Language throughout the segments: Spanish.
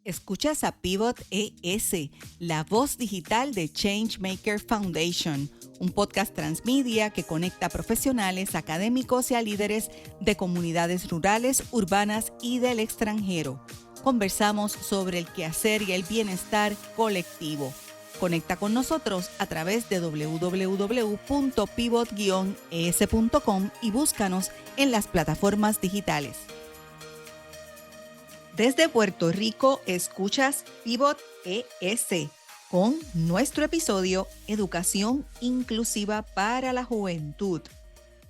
Escuchas a Pivot ES, la voz digital de Changemaker Foundation, un podcast transmedia que conecta profesionales, académicos y a líderes de comunidades rurales, urbanas y del extranjero. Conversamos sobre el quehacer y el bienestar colectivo. Conecta con nosotros a través de www.pivot-es.com y búscanos en las plataformas digitales. Desde Puerto Rico, escuchas Pivot ES con nuestro episodio Educación Inclusiva para la Juventud.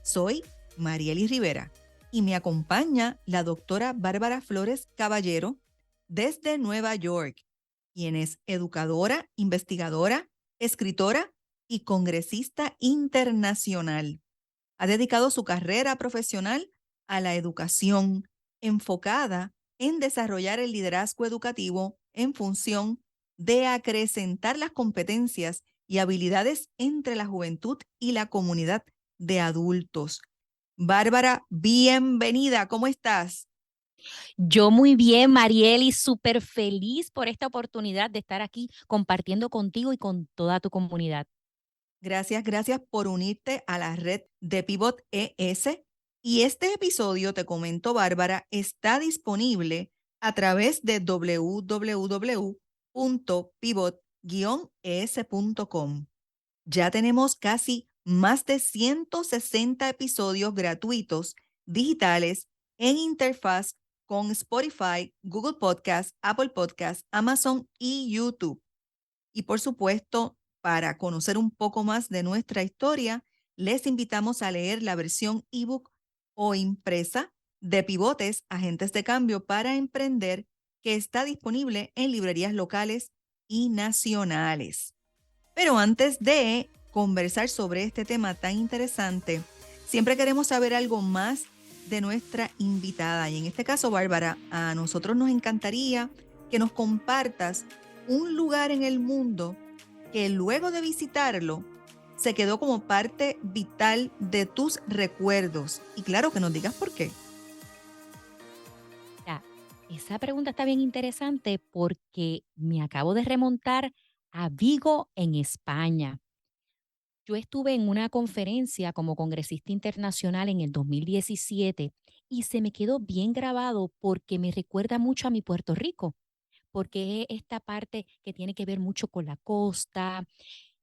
Soy Mariely Rivera y me acompaña la doctora Bárbara Flores Caballero desde Nueva York, quien es educadora, investigadora, escritora y congresista internacional. Ha dedicado su carrera profesional a la educación enfocada en desarrollar el liderazgo educativo en función de acrecentar las competencias y habilidades entre la juventud y la comunidad de adultos. Bárbara, bienvenida, ¿cómo estás? Yo muy bien, Mariely, súper feliz por esta oportunidad de estar aquí compartiendo contigo y con toda tu comunidad. Gracias por unirte a la red de Pivot ES. Y este episodio, te comento, Bárbara, está disponible a través de www.pivot-es.com. Ya tenemos casi más de 160 episodios gratuitos digitales en interfaz con Spotify, Google Podcast, Apple Podcast, Amazon y YouTube. Y por supuesto, para conocer un poco más de nuestra historia, les invitamos a leer la versión ebook o impresa de Pivotes, Agentes de Cambio para Emprender, que está disponible en librerías locales y nacionales. Pero antes de conversar sobre este tema tan interesante, siempre queremos saber algo más de nuestra invitada. Y en este caso, Bárbara, a nosotros nos encantaría que nos compartas un lugar en el mundo que luego de visitarlo se quedó como parte vital de tus recuerdos. Y claro, que nos digas por qué. Ya, esa pregunta está bien interesante porque me acabo de remontar a Vigo, en España. Yo estuve en una conferencia como congresista internacional en el 2017 y se me quedó bien grabado porque me recuerda mucho a mi Puerto Rico, porque es esta parte que tiene que ver mucho con la costa.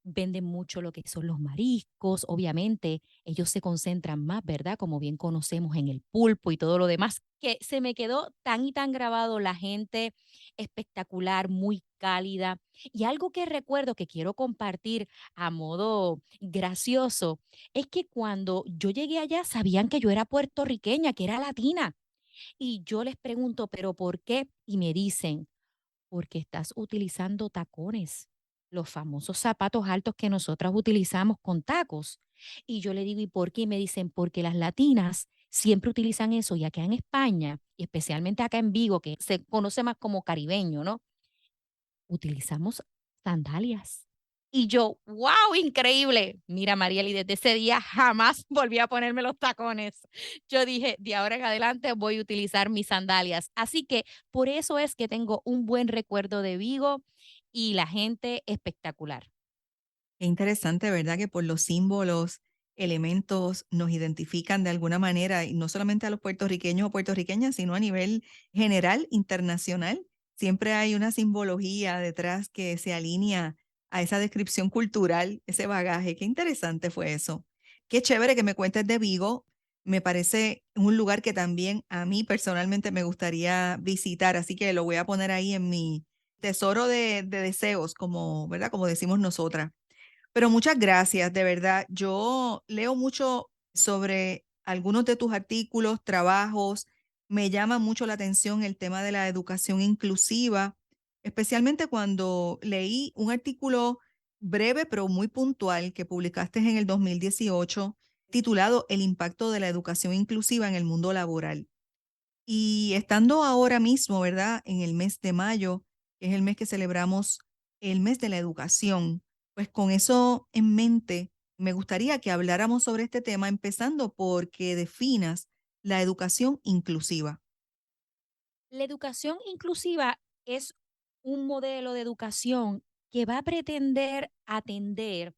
Venden mucho lo que son los mariscos, obviamente ellos se concentran más, ¿verdad? Como bien conocemos en el pulpo y todo lo demás, que se me quedó tan y tan grabado, la gente espectacular, muy cálida. Y algo que recuerdo que quiero compartir a modo gracioso es que cuando yo llegué allá sabían que yo era puertorriqueña, que era latina. Y yo les pregunto, ¿pero por qué? Y me dicen, porque estás utilizando tacones, los famosos zapatos altos que nosotras utilizamos con tacos. Y yo le digo, ¿y por qué? Y me dicen, porque las latinas siempre utilizan eso y acá en España, y especialmente acá en Vigo, que se conoce más como caribeño, ¿no? Utilizamos sandalias. Y yo, wow, increíble. Mira, Marieli, desde ese día jamás volví a ponerme los tacones. Yo dije, de ahora en adelante voy a utilizar mis sandalias. Así que por eso es que tengo un buen recuerdo de Vigo y la gente espectacular. Qué interesante, ¿verdad? Que por los símbolos, elementos nos identifican de alguna manera, y no solamente a los puertorriqueños o puertorriqueñas, sino a nivel general, internacional. Siempre hay una simbología detrás que se alinea a esa descripción cultural, ese bagaje. Qué interesante fue eso. Qué chévere que me cuentes de Vigo. Me parece un lugar que también a mí personalmente me gustaría visitar, así que lo voy a poner ahí en mi tesoro de deseos, como, ¿verdad? Como decimos nosotras. Pero muchas gracias, de verdad. Yo leo mucho sobre algunos de tus artículos, trabajos. Me llama mucho la atención el tema de la educación inclusiva, especialmente cuando leí un artículo breve pero muy puntual que publicaste en el 2018 titulado El impacto de la educación inclusiva en el mundo laboral. Y estando ahora mismo, ¿verdad? En el mes de mayo, que es el mes que celebramos el mes de la educación, pues con eso en mente, me gustaría que habláramos sobre este tema, empezando porque definas la educación inclusiva. La educación inclusiva es un modelo de educación que va a pretender atender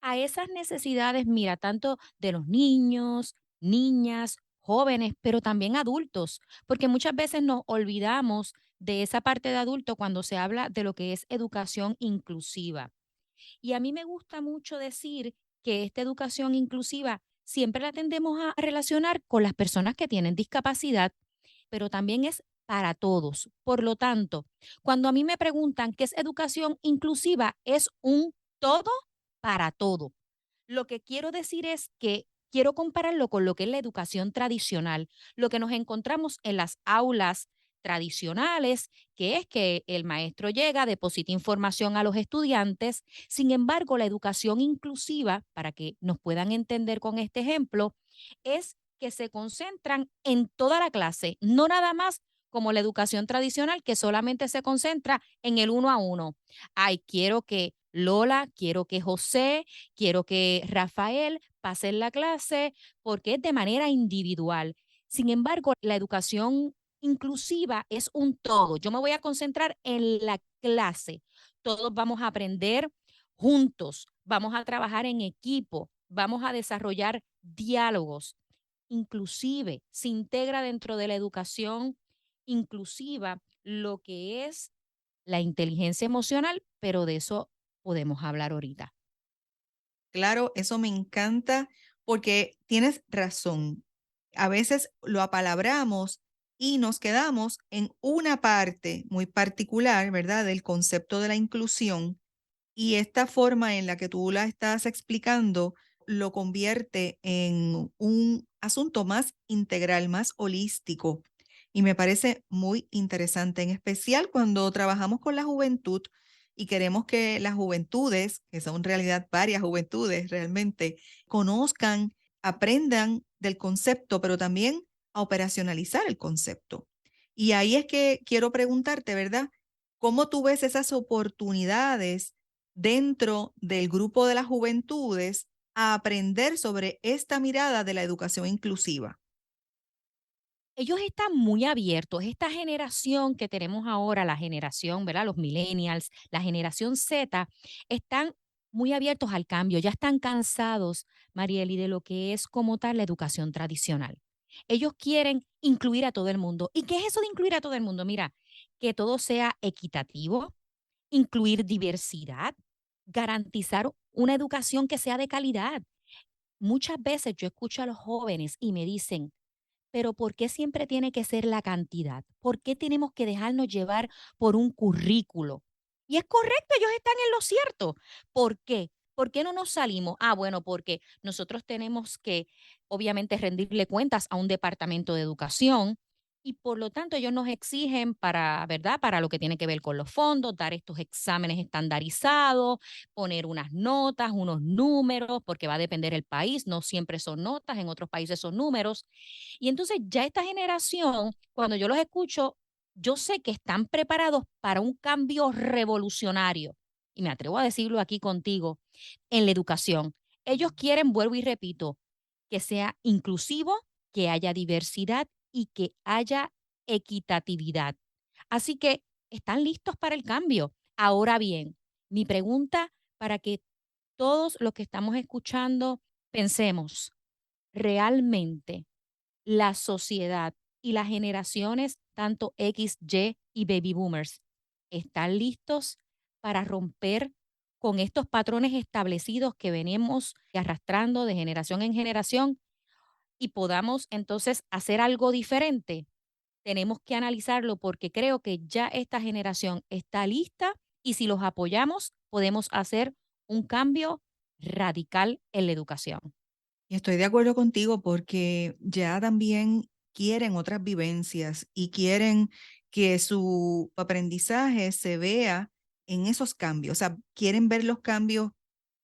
a esas necesidades, mira, tanto de los niños, niñas, jóvenes, pero también adultos, porque muchas veces nos olvidamos de esa parte de adulto cuando se habla de lo que es educación inclusiva. Y a mí me gusta mucho decir que esta educación inclusiva siempre la tendemos a relacionar con las personas que tienen discapacidad, pero también es para todos. Por lo tanto, cuando a mí me preguntan qué es educación inclusiva, es un todo para todo. Lo que quiero decir es que quiero compararlo con lo que es la educación tradicional, lo que nos encontramos en las aulas tradicionales, que es que el maestro llega, deposita información a los estudiantes. Sin embargo, la educación inclusiva, para que nos puedan entender con este ejemplo, es que se concentran en toda la clase, no nada más como la educación tradicional que solamente se concentra en el uno a uno. Ay, quiero que Lola, quiero que José, quiero que Rafael pasen la clase porque es de manera individual. Sin embargo, la educación inclusiva es un todo. Yo me voy a concentrar en la clase. Todos vamos a aprender juntos, vamos a trabajar en equipo, vamos a desarrollar diálogos. Inclusive se integra dentro de la educación inclusiva lo que es la inteligencia emocional, pero de eso podemos hablar ahorita. Claro, eso me encanta porque tienes razón. A veces lo apalabramos y nos quedamos en una parte muy particular, ¿verdad? Del concepto de la inclusión. Y esta forma en la que tú la estás explicando lo convierte en un asunto más integral, más holístico. Y me parece muy interesante, en especial cuando trabajamos con la juventud y queremos que las juventudes, que son en realidad varias juventudes realmente, conozcan, aprendan del concepto, pero también a operacionalizar el concepto. Y ahí es que quiero preguntarte, ¿verdad? ¿Cómo tú ves esas oportunidades dentro del grupo de las juventudes a aprender sobre esta mirada de la educación inclusiva? Ellos están muy abiertos. Esta generación que tenemos ahora, la generación, ¿verdad? Los millennials, la generación Z, están muy abiertos al cambio. Ya están cansados, Marieli, de lo que es como tal la educación tradicional. Ellos quieren incluir a todo el mundo. ¿Y qué es eso de incluir a todo el mundo? Mira, que todo sea equitativo, incluir diversidad, garantizar una educación que sea de calidad. Muchas veces yo escucho a los jóvenes y me dicen, pero ¿por qué siempre tiene que ser la cantidad? ¿Por qué tenemos que dejarnos llevar por un currículo? Y es correcto, ellos están en lo cierto. ¿Por qué? ¿Por qué no nos salimos? Ah, bueno, porque nosotros tenemos que, obviamente, rendirle cuentas a un departamento de educación y por lo tanto ellos nos exigen para, ¿verdad? Para lo que tiene que ver con los fondos, dar estos exámenes estandarizados, poner unas notas, unos números, porque va a depender el país, no siempre son notas, en otros países son números. Y entonces ya esta generación, cuando yo los escucho, yo sé que están preparados para un cambio revolucionario. Y me atrevo a decirlo aquí contigo, en la educación. Ellos quieren, vuelvo y repito, que sea inclusivo, que haya diversidad y que haya equitatividad. Así que están listos para el cambio. Ahora bien, mi pregunta para que todos los que estamos escuchando pensemos, ¿realmente la sociedad y las generaciones, tanto X, y baby boomers, están listos para romper con estos patrones establecidos que venimos arrastrando de generación en generación y podamos entonces hacer algo diferente? Tenemos que analizarlo porque creo que ya esta generación está lista y si los apoyamos podemos hacer un cambio radical en la educación. Y estoy de acuerdo contigo porque ya también quieren otras vivencias y quieren que su aprendizaje se vea en esos cambios. O sea, quieren ver los cambios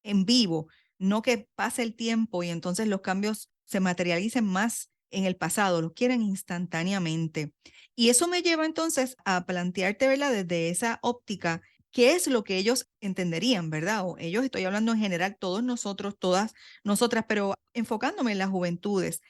en vivo, no que pase el tiempo y entonces los cambios se materialicen más en el pasado, los quieren instantáneamente. Y eso me lleva entonces a plantearte, ¿verdad? Desde esa óptica, ¿qué es lo que ellos entenderían, verdad? O ellos, estoy hablando en general, todos nosotros, todas nosotras, pero enfocándome en las juventudes,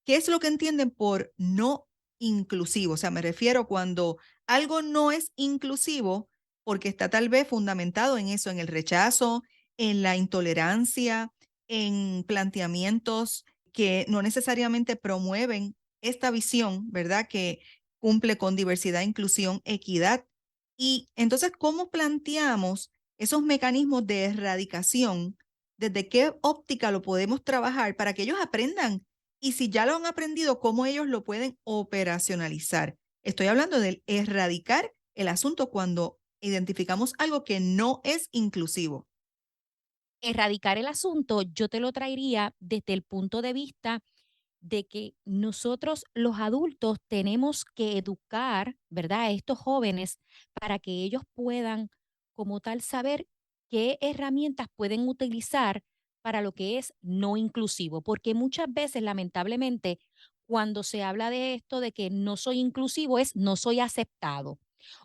¿qué es lo que entienden por no inclusivo. O sea, me refiero cuando algo no es inclusivo porque está tal vez fundamentado en eso, en el rechazo, en la intolerancia, en planteamientos que no necesariamente promueven esta visión, ¿verdad? Que cumple con diversidad, inclusión, equidad. Y entonces, ¿cómo planteamos esos mecanismos de erradicación? ¿Desde qué óptica lo podemos trabajar para que ellos aprendan? Y si ya lo han aprendido, ¿cómo ellos lo pueden operacionalizar? Estoy hablando del erradicar el asunto cuando identificamos algo que no es inclusivo. Erradicar el asunto, yo te lo traería desde el punto de vista de que nosotros los adultos tenemos que educar, ¿verdad?, a estos jóvenes para que ellos puedan como tal saber qué herramientas pueden utilizar para lo que es no inclusivo, porque muchas veces, lamentablemente, cuando se habla de esto de que no soy inclusivo es no soy aceptado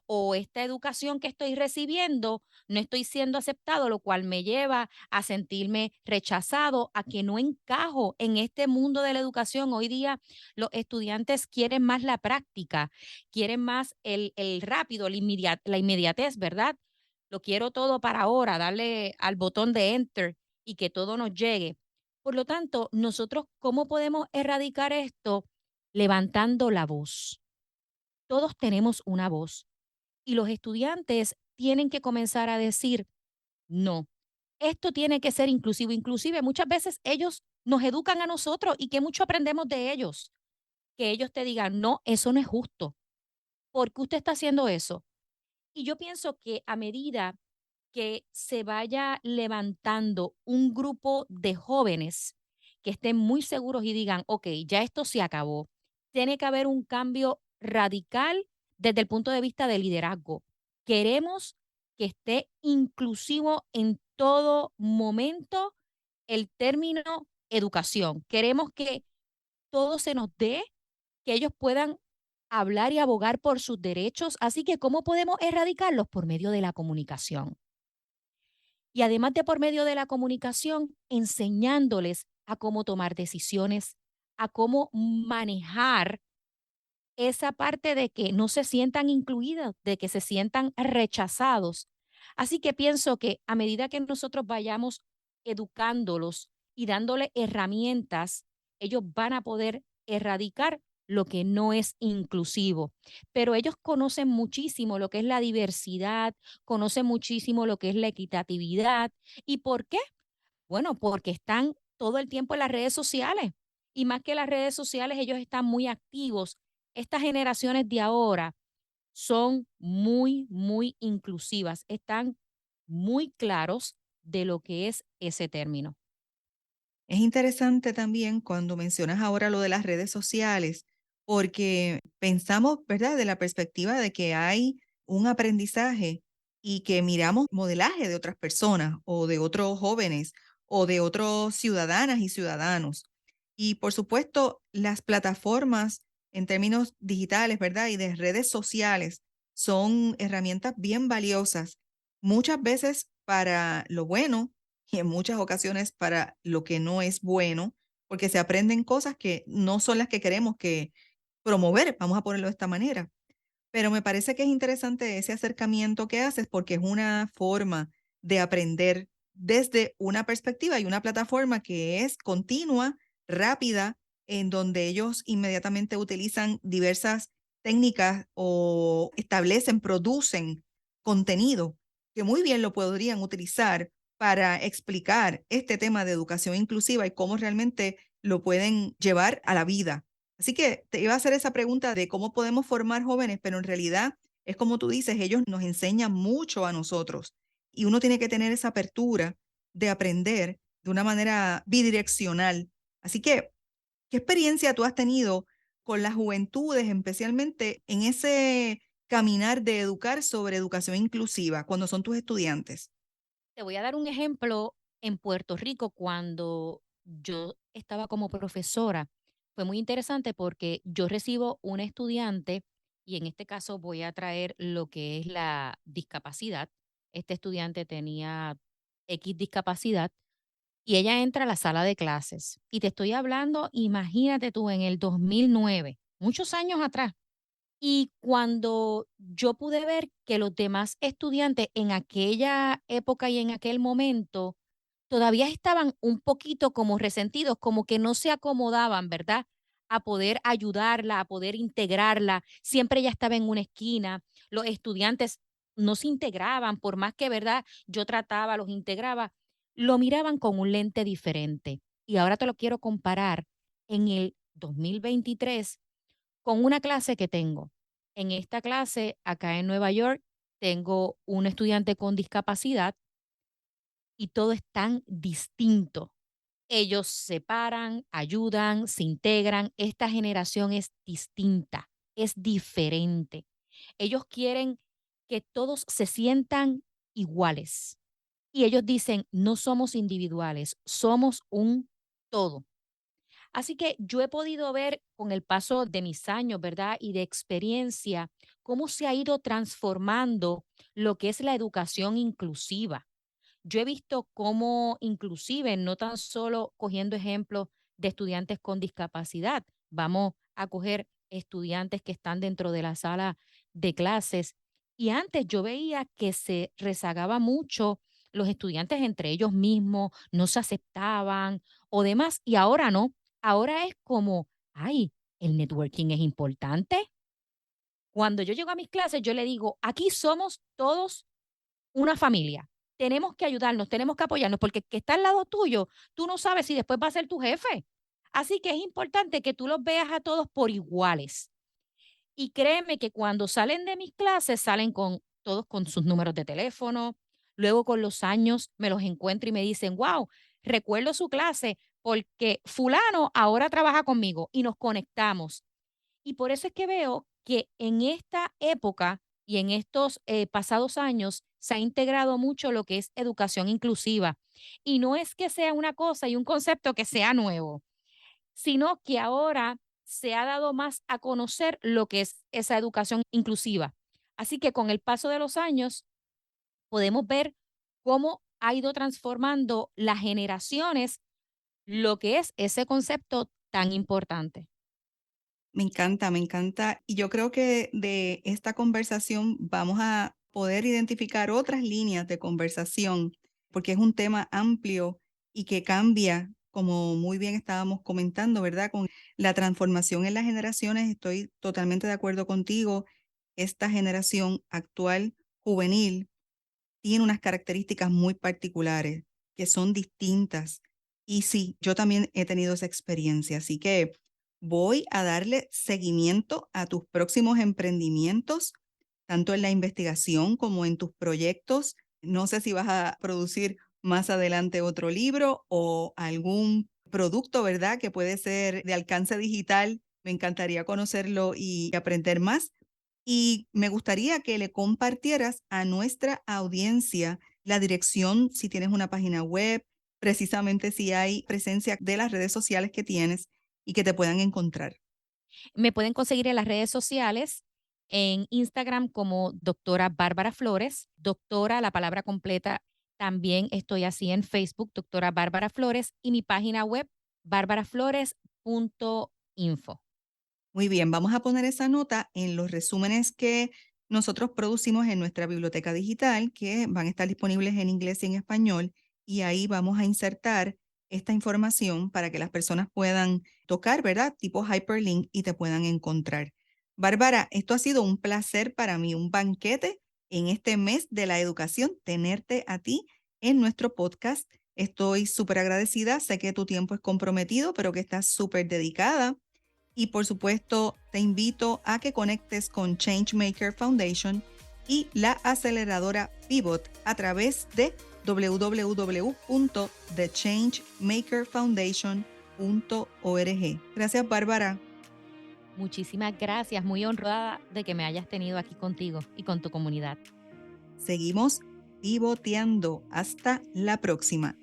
o esta educación que estoy recibiendo no estoy siendo aceptado, lo cual me lleva a sentirme rechazado, a que no encajo en este mundo de la educación. Hoy día los estudiantes quieren más la práctica, quieren más el rápido, la inmediatez, ¿verdad? Lo quiero todo para ahora, darle al botón de enter y que todo nos llegue. Por lo tanto, nosotros, ¿cómo podemos erradicar esto? Levantando la voz. Todos tenemos una voz y los estudiantes tienen que comenzar a decir, no, esto tiene que ser inclusivo. Inclusive muchas veces ellos nos educan a nosotros y que mucho aprendemos de ellos. Que ellos te digan, no, eso no es justo. ¿Por qué usted está haciendo eso? Y yo pienso que a medida que se vaya levantando un grupo de jóvenes que estén muy seguros y digan, ok, ya esto se acabó. Tiene que haber un cambio radical desde el punto de vista de liderazgo. Queremos que esté inclusivo en todo momento el término educación. Queremos que todo se nos dé, que ellos puedan hablar y abogar por sus derechos. Así que, ¿cómo podemos erradicarlos? Por medio de la comunicación. Y además de por medio de la comunicación, enseñándoles a cómo tomar decisiones, a cómo manejar esa parte de que no se sientan incluidas, de que se sientan rechazados. Así que pienso que a medida que nosotros vayamos educándolos y dándole herramientas, ellos van a poder erradicar lo que no es inclusivo. Pero ellos conocen muchísimo lo que es la diversidad, conocen muchísimo lo que es la equitatividad. ¿Y por qué? Bueno, porque están todo el tiempo en las redes sociales y más que las redes sociales, ellos están muy activos. Estas generaciones de ahora son muy, muy inclusivas, están muy claros de lo que es ese término. Es interesante también cuando mencionas ahora lo de las redes sociales, porque pensamos, ¿verdad?, de la perspectiva de que hay un aprendizaje y que miramos modelaje de otras personas o de otros jóvenes o de otros ciudadanas y ciudadanos. Y por supuesto, las plataformas en términos digitales, ¿verdad? Y de redes sociales son herramientas bien valiosas, muchas veces para lo bueno y en muchas ocasiones para lo que no es bueno, porque se aprenden cosas que no son las que queremos que promover, vamos a ponerlo de esta manera. Pero me parece que es interesante ese acercamiento que haces porque es una forma de aprender desde una perspectiva y una plataforma que es continua, rápida, en donde ellos inmediatamente utilizan diversas técnicas o establecen, producen contenido que muy bien lo podrían utilizar para explicar este tema de educación inclusiva y cómo realmente lo pueden llevar a la vida. Así que te iba a hacer esa pregunta de cómo podemos formar jóvenes, pero en realidad es como tú dices, ellos nos enseñan mucho a nosotros y uno tiene que tener esa apertura de aprender de una manera bidireccional. Así que, ¿qué experiencia tú has tenido con las juventudes, especialmente en ese caminar de educar sobre educación inclusiva cuando son tus estudiantes? Te voy a dar un ejemplo en Puerto Rico cuando yo estaba como profesora. Fue muy interesante porque yo recibo un estudiante y en este caso voy a traer lo que es la discapacidad. Este estudiante tenía X discapacidad y ella entra a la sala de clases. Y te estoy hablando, imagínate tú, en el 2009. muchos años atrás. Y cuando yo pude ver que los demás estudiantes en aquella época y en aquel momento todavía estaban un poquito como resentidos, como que no se acomodaban, ¿verdad? A poder ayudarla, a poder integrarla. Siempre ella estaba en una esquina. Los estudiantes no se integraban, por más que, ¿verdad? Yo trataba, los integraba, lo miraban con un lente diferente. Y ahora te lo quiero comparar en el 2023 con una clase que tengo. En esta clase, acá en Nueva York, tengo un estudiante con discapacidad y todo es tan distinto. Ellos se paran, ayudan, se integran. Esta generación es distinta, es diferente. Ellos quieren que todos se sientan iguales. Y ellos dicen, no somos individuales, somos un todo. Así que yo he podido ver con el paso de mis años, ¿verdad? Y de experiencia, cómo se ha ido transformando lo que es la educación inclusiva. Yo he visto cómo inclusive, no tan solo cogiendo ejemplos de estudiantes con discapacidad, vamos a coger estudiantes que están dentro de la sala de clases. Y antes yo veía que se rezagaba mucho los estudiantes entre ellos mismos, no se aceptaban o demás, y ahora no. Ahora es como, ay, el networking es importante. Cuando yo llego a mis clases, yo le digo, aquí somos todos una familia. Tenemos que ayudarnos, tenemos que apoyarnos, porque el que está al lado tuyo, tú no sabes si después va a ser tu jefe. Así que es importante que tú los veas a todos por iguales. Y créeme que cuando salen de mis clases, salen con todos con sus números de teléfono. Luego con los años me los encuentro y me dicen, wow, recuerdo su clase porque fulano ahora trabaja conmigo y nos conectamos. Y por eso es que veo que en esta época y en estos pasados años se ha integrado mucho lo que es educación inclusiva. Y no es que sea una cosa y un concepto que sea nuevo, sino que ahora se ha dado más a conocer lo que es esa educación inclusiva. Así que con el paso de los años podemos ver cómo ha ido transformando las generaciones lo que es ese concepto tan importante. Me encanta, me encanta. Y yo creo que de esta conversación vamos a poder identificar otras líneas de conversación, porque es un tema amplio y que cambia, como muy bien estábamos comentando, ¿verdad? Con la transformación en las generaciones, estoy totalmente de acuerdo contigo. Esta generación actual, juvenil, tiene unas características muy particulares que son distintas. Y sí, yo también he tenido esa experiencia, así que voy a darle seguimiento a tus próximos emprendimientos, tanto en la investigación como en tus proyectos. No sé si vas a producir más adelante otro libro o algún producto, ¿verdad? Que puede ser de alcance digital. Me encantaría conocerlo y aprender más. Y me gustaría que le compartieras a nuestra audiencia la dirección, si tienes una página web, precisamente si hay presencia de las redes sociales que tienes y que te puedan encontrar. Me pueden conseguir en las redes sociales, en Instagram como doctora Bárbara Flores, doctora, la palabra completa, también estoy así en Facebook, doctora Bárbara Flores, y mi página web, barbaraflores.info. Muy bien, vamos a poner esa nota en los resúmenes que nosotros producimos en nuestra biblioteca digital, que van a estar disponibles en inglés y en español, y ahí vamos a insertar esta información para que las personas puedan tocar, ¿verdad? Tipo hyperlink y te puedan encontrar. Bárbara, esto ha sido un placer para mí, un banquete en este mes de la educación, tenerte a ti en nuestro podcast. Estoy súper agradecida, sé que tu tiempo es comprometido, pero que estás súper dedicada y por supuesto, te invito a que conectes con Changemaker Foundation y la aceleradora Pivot a través de www.thechangemakerfoundation.org. Gracias, Bárbara. Muchísimas gracias, muy honrada de que me hayas tenido aquí contigo y con tu comunidad. Seguimos pivoteando. Hasta la próxima.